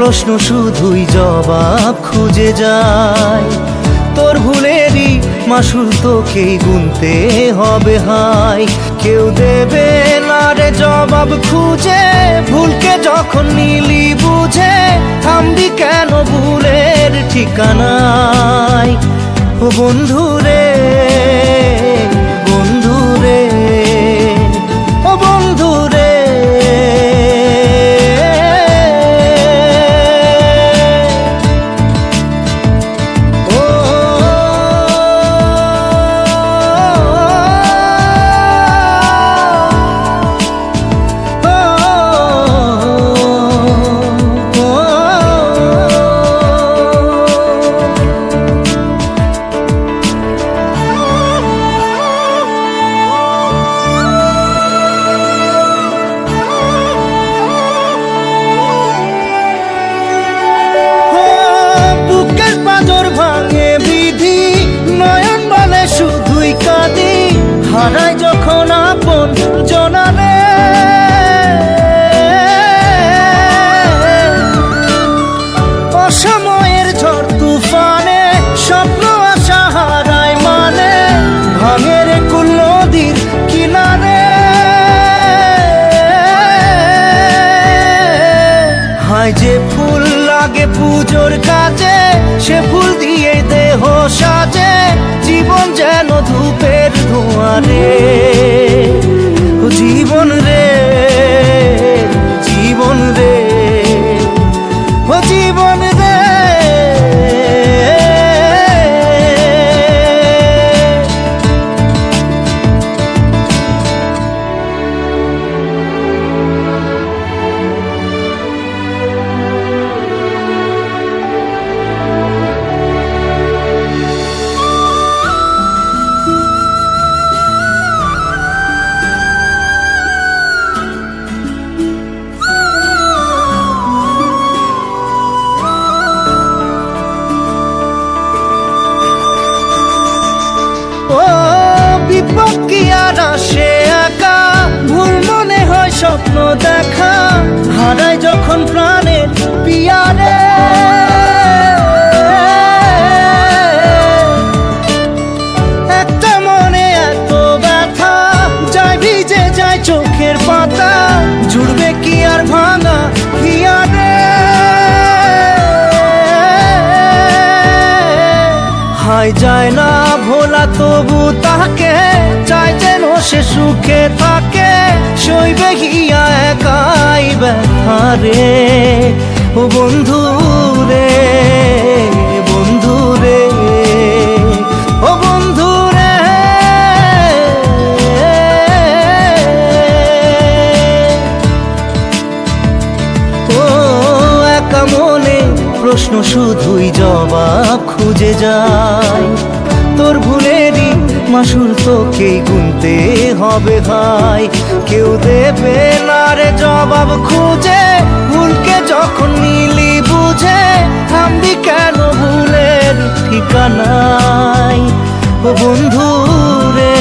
প্রশ্ন শুধুই জবাব খুঁজে যায়। তোর ভুলেরই মাসুল তোকেই গুনতে হবে হাই। কেউ দেবে না রে জবাব খুঁজে, ভুলকে যখন নিলি বুঝে থামবি কেন ভুলের ঠিকানায়। ও বন্ধু রে, বন্ধু রে, ও বন্ধু রে। হারাই যখন আপন জনারে, অসময়ের ঝড় তুফানে স্বপ্ন আশা হারায় মানে, ভাঙের কুল নদীর কিনারে। হায় যে ফুল লাগে পুজোর কাজে, সে ফুল দিয়ে দেহ সাজে, জীবন যেন ধূপের ধোঁয়ারে। জীবন রে, জীবন রে, ও জীবন রে। বিপদ কি আর আসে একা, ভুল মনে হয় স্বপ্ন দেখা, হারাই যখন প্রাণের পিয়ারে। একটা মনে এত ব্যথা, যায় ভিজে যায় চোখের পাতা, জুড়বে কি আর ভাঙা হিয়ারে। হায় যায় না ভোলা তবু তাকে, চায় যেন সে সুখে থাকে, সইবে গিয়া একাই ব্যথা রে। ও বন্ধু রে, বন্ধু রে, ও বন্ধু রে। ও একা মনে প্রশ্ন শুধুই জবাব খুঁজে যায়। তোর ভুলেরই মাসুল তোকেই গুনতে হবে ভাই। কেউ দেবে না রে জবাব খুঁজে, ভুলকে যখন নিলি বুঝে থামবি কেন ভুলের ঠিকানায়। ও বন্ধু রে।